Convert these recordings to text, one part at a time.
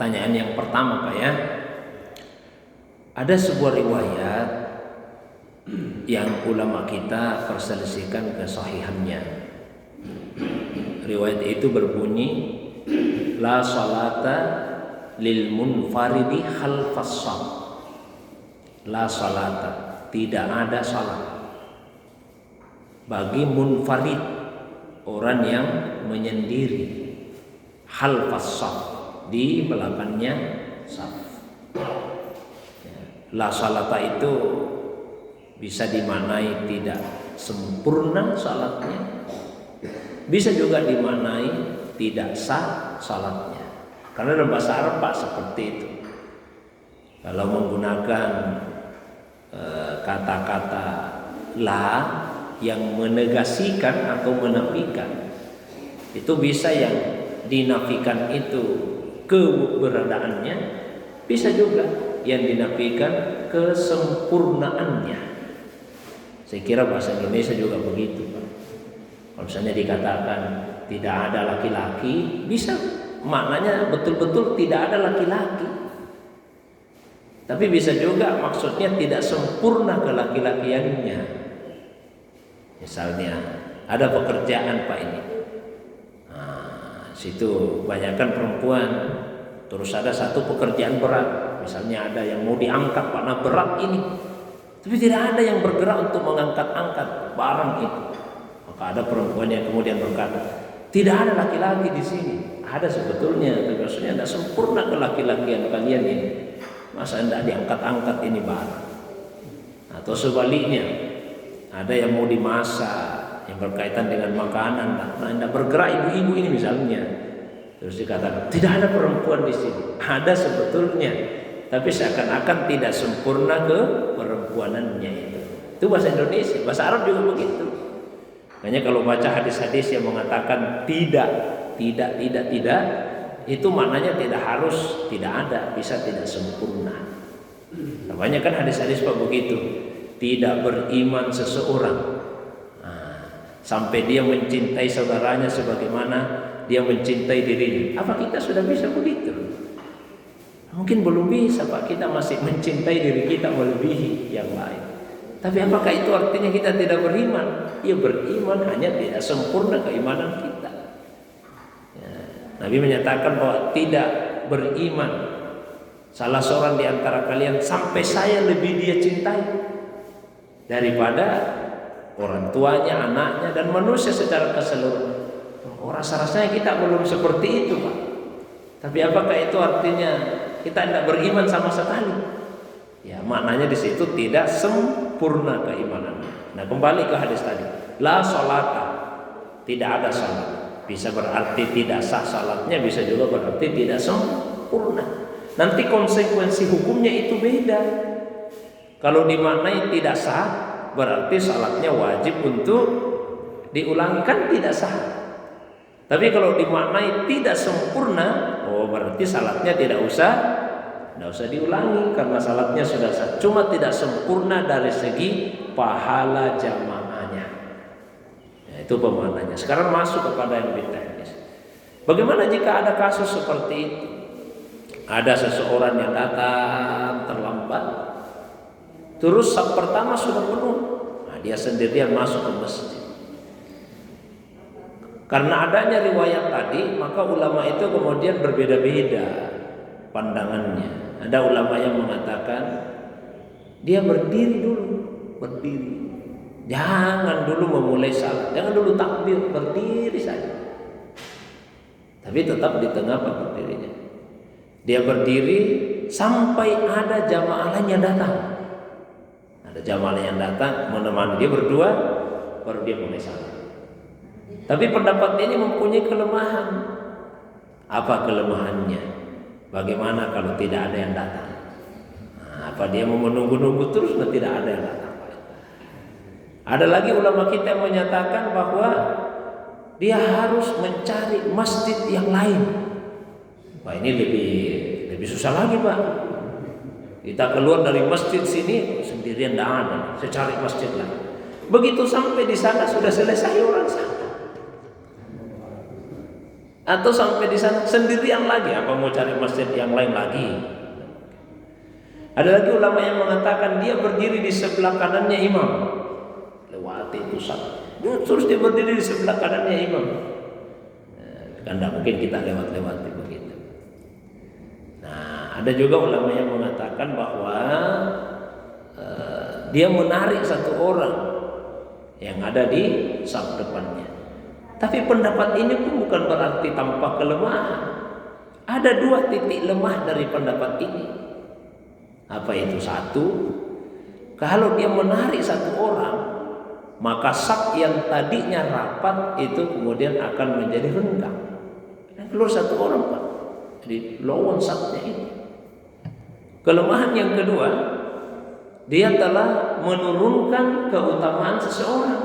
pertanyaan yang pertama Pak ya. Ada sebuah riwayat yang ulama kita perselisihkan kesahihannya. Riwayat itu berbunyi, la salata lil munfaridi khalfas shaf. La salata, tidak ada salat bagi munfarid, orang yang menyendiri, khalfas shaf, di belakangnya shaf. La salata itu bisa dimaknai tidak sempurna salatnya, bisa juga dimaknai tidak sah salatnya. Karena dalam bahasa Arab Pak seperti itu. Kalau menggunakan kata-kata la yang menegasikan atau menafikan, itu bisa yang dinafikan itu keberadaannya, bisa juga yang dinafikan kesempurnaannya. Saya kira bahasa Indonesia juga begitu Pak. Kalau misalnya dikatakan tidak ada laki-laki, bisa maknanya betul-betul tidak ada laki-laki. Tapi bisa juga maksudnya tidak sempurna kelaki-lakiannya. Misalnya ada pekerjaan Pak ini, situ banyakkan perempuan, terus ada satu pekerjaan berat. Misalnya ada yang mau diangkat Pak, berat ini, tapi tidak ada yang bergerak untuk mengangkat-angkat barang itu. Maka ada perempuan yang kemudian berkata, tidak ada laki-laki di sini. Ada sebetulnya, tapi maksudnya tidak sempurna kelaki-lakian kalian ini. Masa tidak diangkat-angkat ini barang? Atau sebaliknya, ada yang mau dimasak yang berkaitan dengan makanan, nah tidak bergerak ibu-ibu ini misalnya. Terus dikatakan tidak ada perempuan di sini. Ada sebetulnya, tapi seakan-akan tidak sempurna keperempuanannya itu. Itu bahasa Indonesia, bahasa Arab juga begitu. Makanya kalau baca hadis-hadis yang mengatakan tidak, itu maknanya tidak harus tidak ada, bisa tidak sempurna. Namanya kan hadis-hadis Pak begitu. Tidak beriman seseorang sampai dia mencintai saudaranya sebagaimana dia mencintai dirinya. Apa kita sudah bisa begitu? Mungkin belum bisa Pak, kita masih mencintai diri kita melebihi yang lain. Tapi apakah itu artinya kita tidak beriman? Ya beriman, hanya tidak sempurna keimanan kita. Ya, Nabi menyatakan bahwa tidak beriman salah seorang di antara kalian sampai saya lebih dia cintai daripada orang tuanya, anaknya, dan manusia secara keseluruhan. Rasa-rasanya kita belum seperti itu Pak. Tapi apakah itu artinya kita tidak beriman sama sekali? Ya maknanya di situ tidak sempurna keimanan. Nah kembali ke hadis tadi, la sholata, tidak ada salat. Bisa berarti tidak sah salatnya, bisa juga berarti tidak sempurna. Nanti konsekuensi hukumnya itu beda. Kalau dimaknai tidak sah, berarti salatnya wajib untuk diulangi, kan tidak sah. Tapi kalau dimaknai tidak sempurna, berarti salatnya tidak usah diulangi karena salatnya sudah sah. Cuma tidak sempurna dari segi pahala jamaahnya. Ya, itu pemaknanya. Sekarang masuk kepada yang lebih teknis. Bagaimana jika ada kasus seperti itu? Ada seseorang yang datang terlambat, terus saf pertama sudah penuh. Nah, dia sendirian masuk ke masjid. Karena adanya riwayat tadi, maka ulama itu kemudian berbeda-beda pandangannya. Ada ulama yang mengatakan dia berdiri dulu, jangan dulu memulai salat, jangan dulu takbir, berdiri saja. Tapi tetap di tengah berdirinya. Dia berdiri sampai ada jamaah lain yang datang. Ada jamaah lain yang datang menemani dia berdua, baru dia mulai salat. Tapi pendapat ini mempunyai kelemahan. Apa kelemahannya? Bagaimana kalau tidak ada yang datang? Apa dia mau menunggu-nunggu terus dan tidak ada yang datang? Ada lagi ulama kita yang menyatakan bahwa dia harus mencari masjid yang lain. Wah ini lebih susah lagi Pak. Kita keluar dari masjid sini sendirian tidak ada, saya cari masjid lain. Begitu sampai di sana sudah selesai orang sana. Atau sampai di sana sendirian lagi, apa mau cari masjid yang lain lagi? Ada lagi ulama yang mengatakan dia berdiri di sebelah kanannya imam, lewati itu saf, terus dia berdiri di sebelah kanannya imam. Kan tidak mungkin kita lewat-lewati begitu. Nah, ada juga ulama yang mengatakan bahwa dia menarik satu orang yang ada di saf depannya. Tapi pendapat ini pun bukan berarti tanpa kelemahan. Ada dua titik lemah dari pendapat ini. Apa itu? Satu, kalau dia menarik satu orang, maka saf yang tadinya rapat itu kemudian akan menjadi renggang. Keluar satu orang, Pak. Jadi lawan safnya ini. Kelemahan yang kedua, dia telah menurunkan keutamaan seseorang.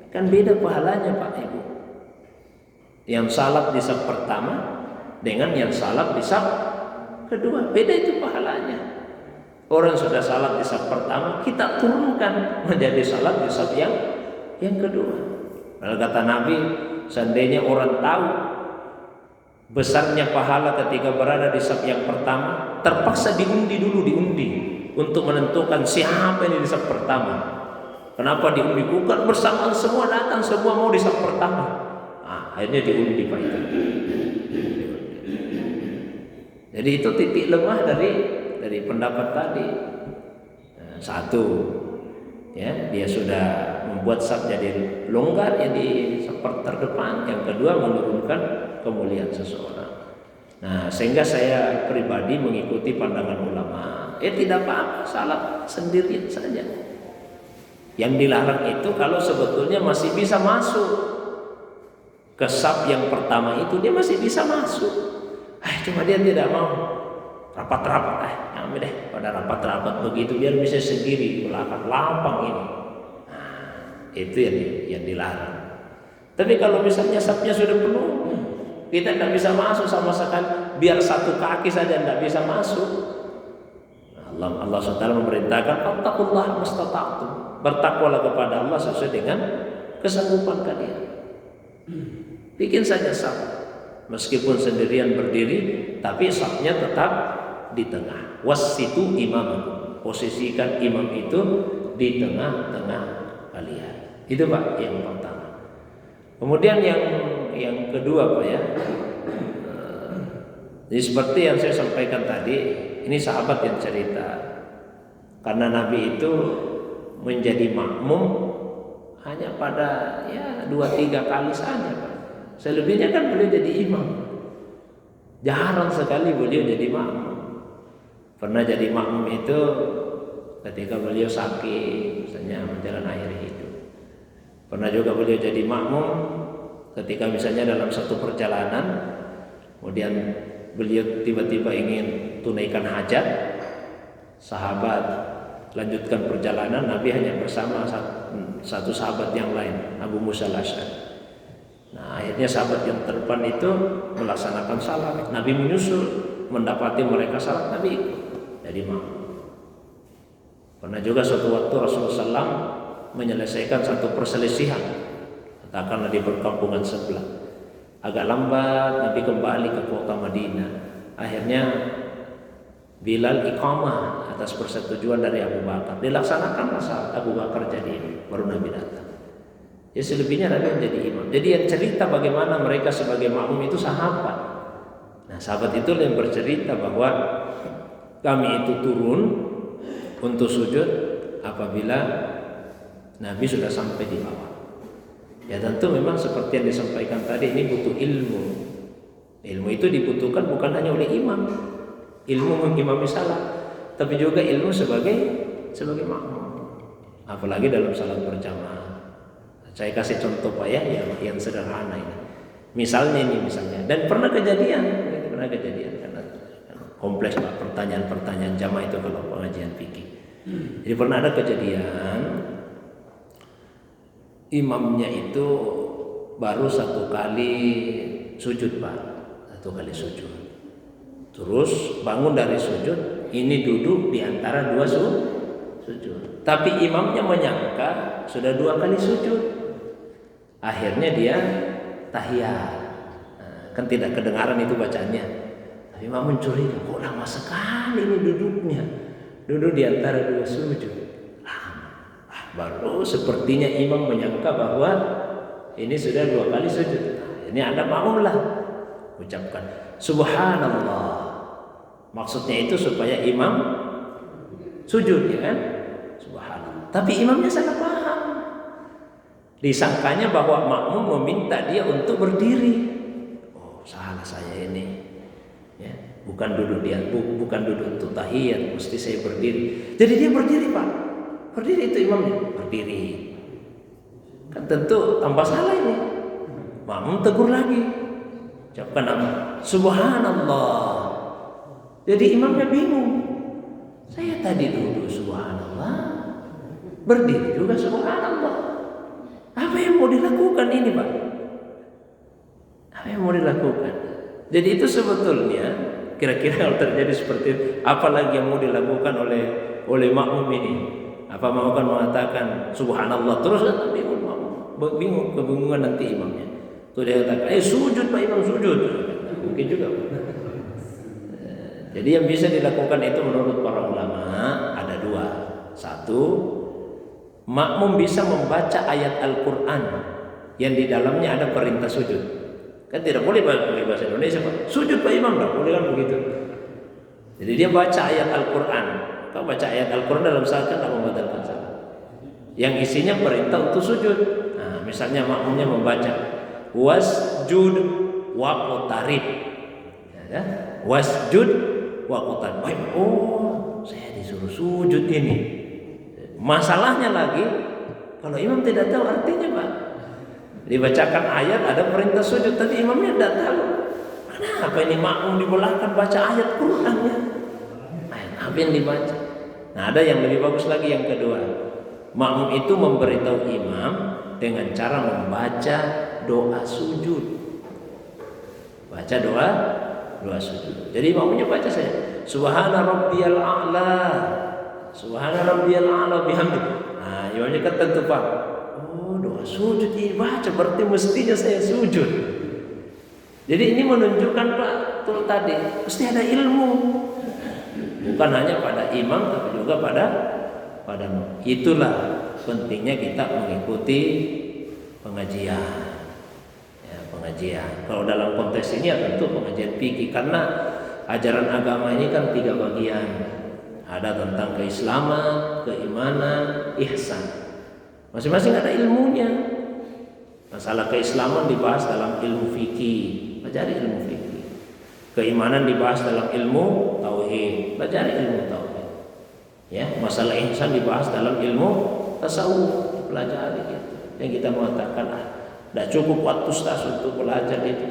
Kan beda pahalanya, Pak Ibu. Yang salat di saf pertama dengan yang salat di saf kedua, beda itu pahalanya. Orang sudah salat di saf pertama, kita turunkan menjadi salat di saf yang kedua. Kalau kata Nabi, seandainya orang tahu besarnya pahala ketika berada di saf yang pertama, terpaksa diundi untuk menentukan siapa yang di saf pertama. Kenapa diundi? Bukan bersamaan semua datang, semua mau di saf pertama. Akhirnya diundi, Pak itu. Jadi itu titik lemah dari pendapat tadi. Satu, ya, dia sudah membuat saf jadi longgar ya di saf terdepan. Yang kedua, menurunkan kemuliaan seseorang. Nah, sehingga saya pribadi mengikuti pandangan ulama. Tidak apa-apa, salat sendirian saja. Yang dilarang itu kalau sebetulnya masih bisa masuk ke saf yang pertama itu, dia masih bisa masuk. Cuma dia tidak mau rapat-rapat. Ambil deh pada rapat-rapat begitu biar bisa sendiri di belakang lapang ini. Itu yang dilarang. Tapi kalau misalnya safnya sudah penuh, kita tidak bisa masuk sama sekali. Biar satu kaki saja tidak bisa masuk. Allah SWT memerintahkan fattaqullaha mastata'tum. Bertakwalah kepada Allah sesuai dengan kesanggupan kalian. Bikin saja saf, meskipun sendirian berdiri, tapi safnya tetap di tengah. Wassitu imamakum, posisikan imam itu di tengah-tengah kalian. Itu Pak yang pertama. Kemudian yang kedua Pak ya, jadi seperti yang saya sampaikan tadi, ini sahabat yang cerita, karena Nabi itu menjadi makmum hanya pada 2-3 kali saja, Pak. Selebihnya kan beliau jadi imam. Jarang sekali beliau jadi makmum. Pernah jadi makmum itu ketika beliau sakit, misalnya menjalani akhir hidup. Pernah juga beliau jadi makmum ketika misalnya dalam satu perjalanan, kemudian beliau tiba-tiba ingin tunaikan hajat, sahabat lanjutkan perjalanan, Nabi hanya bersama satu sahabat yang lain, Abu Musa al-Asy'ari. Nah, akhirnya sahabat yang terdepan itu melaksanakan salat, Nabi menyusul, mendapati mereka salat, Nabi ikut jadi makmum. Pernah juga suatu waktu Rasulullah SAW menyelesaikan satu perselisihan, katakanlah di perkampungan sebelah. Agak lambat Nabi kembali ke kota Madinah. Akhirnya Bilal iqamah atas persetujuan dari Abu Bakar. Dilaksanakan saat Abu Bakar jadi imam, baru Nabi datang. Ya selebihnya Nabi menjadi imam. Jadi yang cerita bagaimana mereka sebagai makmum itu sahabat. Nah, sahabat itu yang bercerita bahwa kami itu turun untuk sujud apabila Nabi sudah sampai di bawah. Ya tentu memang seperti yang disampaikan tadi, ini butuh ilmu. Ilmu itu dibutuhkan bukan hanya oleh imam, ilmu mengimami salat, tapi juga ilmu sebagai makmum. Apalagi dalam salat berjamaah. Saya kasih contoh Pak ya, yang sederhana ini. Misalnya dan pernah kejadian karena kompleks Pak pertanyaan jamaah itu kalau pengajian fikih. Jadi pernah ada kejadian imamnya itu baru satu kali sujud Pak, terus bangun dari sujud, ini duduk di antara dua sujud. Tapi imamnya menyangka sudah 2 kali sujud. Akhirnya dia tahiyat. kan tidak kedengaran itu bacaannya. Tapi makmum curiga, kok lama sekali ini duduknya. Duduk di antara dua sujud. Baru sepertinya imam menyangka bahwa ini sudah 2 kali sujud. Ini Anda makmumlah ucapkan subhanallah. Maksudnya itu supaya imam sujud, ya kan? Subhanallah. Tapi imamnya salah paham. Disangkanya bahwa makmum meminta dia untuk berdiri. Oh, salah saya ini. Ya, bukan duduk untuk tahiyat, mesti saya berdiri. Jadi dia berdiri, Pak. Berdiri itu imamnya, berdiri. Kan tentu tambah salah ini. Makmum tegur lagi. Ucapkan apa? Subhanallah. Jadi imamnya bingung. Saya tadi duduk subhanallah, berdiri juga subhanallah. Apa yang mau dilakukan ini, Pak? Apa yang mau dilakukan? Jadi itu sebetulnya kira-kira kalau terjadi seperti itu, apalagi yang mau dilakukan oleh makmum ini? Apa mau kan mengatakan subhanallah terus, kan bingung, kebingungan nanti imamnya. Tuh dia katakan, sujud Pak Imam, sujud. Mungkin juga. Jadi yang bisa dilakukan itu menurut para ulama ada 2. 1, makmum bisa membaca ayat Al-Quran yang di dalamnya ada perintah sujud. Kan tidak boleh pakai bahasa Indonesia, Pak. Sujud Pak Imam, tidak boleh kan begitu. Jadi dia baca ayat Al-Quran. Kau baca ayat Al-Quran dalam salat kan tidak membatalkan salat. Yang isinya perintah untuk sujud. Nah, misalnya makmumnya membaca wasjud waqtarib. Ya, wasjud waqtarib. Oh, saya disuruh sujud ini. Masalahnya lagi, kalau imam tidak tahu artinya, Pak. Dibacakan ayat ada perintah sujud, tapi imamnya tidak tahu. Kenapa ini makmum dibelahkan baca ayat Qurannya? Apa yang dibaca? Nah, ada yang lebih bagus lagi, yang kedua. Makmum itu memberitahu imam dengan cara membaca doa sujud. Baca doa sujud. Jadi makmumnya baca saya subhana rabbiyal a'la. Subhana rabbiyal a'la bihamdi. Nah, imamnya kan tentu Pak. Oh, doa sujud ini baca, berarti mestinya saya sujud. Jadi ini menunjukkan Pak, tuh tadi mesti ada ilmu. Bukan hanya pada imam tapi juga pada itulah pentingnya kita mengikuti pengajian. Ya, pengajian. Kalau dalam konteks ini ya tentu pengajian fikih, karena ajaran agama ini kan 3 bagian. Ada tentang keislaman, keimanan, ihsan. Masing-masing ada ilmunya. Masalah keislaman dibahas dalam ilmu fikih, pelajari ilmu fikih. Keimanan dibahas dalam ilmu tauhid, pelajari ilmu tauhid. Ya, masalah ihsan dibahas dalam ilmu tasawuf, pelajari gitu. Yang kita mengatakan tidak cukup waktu ustaz untuk belajar itu.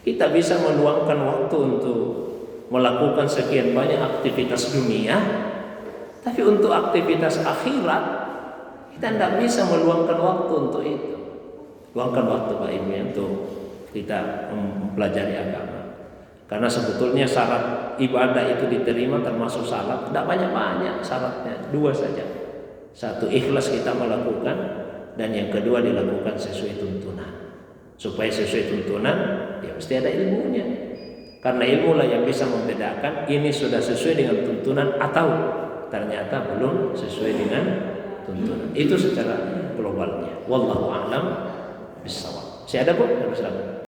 Kita bisa meluangkan waktu untuk melakukan sekian banyak aktivitas dunia, tapi untuk aktivitas akhirat kita tidak bisa meluangkan waktu untuk itu. Luangkan waktu Pak Ibu untuk kita mempelajari agama. Karena sebetulnya syarat ibadah itu diterima termasuk salat tidak banyak-banyak syaratnya, 2 saja. 1, ikhlas kita melakukan, dan yang kedua dilakukan sesuai tuntunan. Supaya sesuai tuntunan, ya mesti ada ilmunya. Karena ilmu lah yang bisa membedakan ini sudah sesuai dengan tuntunan atau ternyata belum sesuai dengan tuntunan. Itu secara globalnya. Wallahu a'lam bishawab. Saya ada, Bu? Silakan.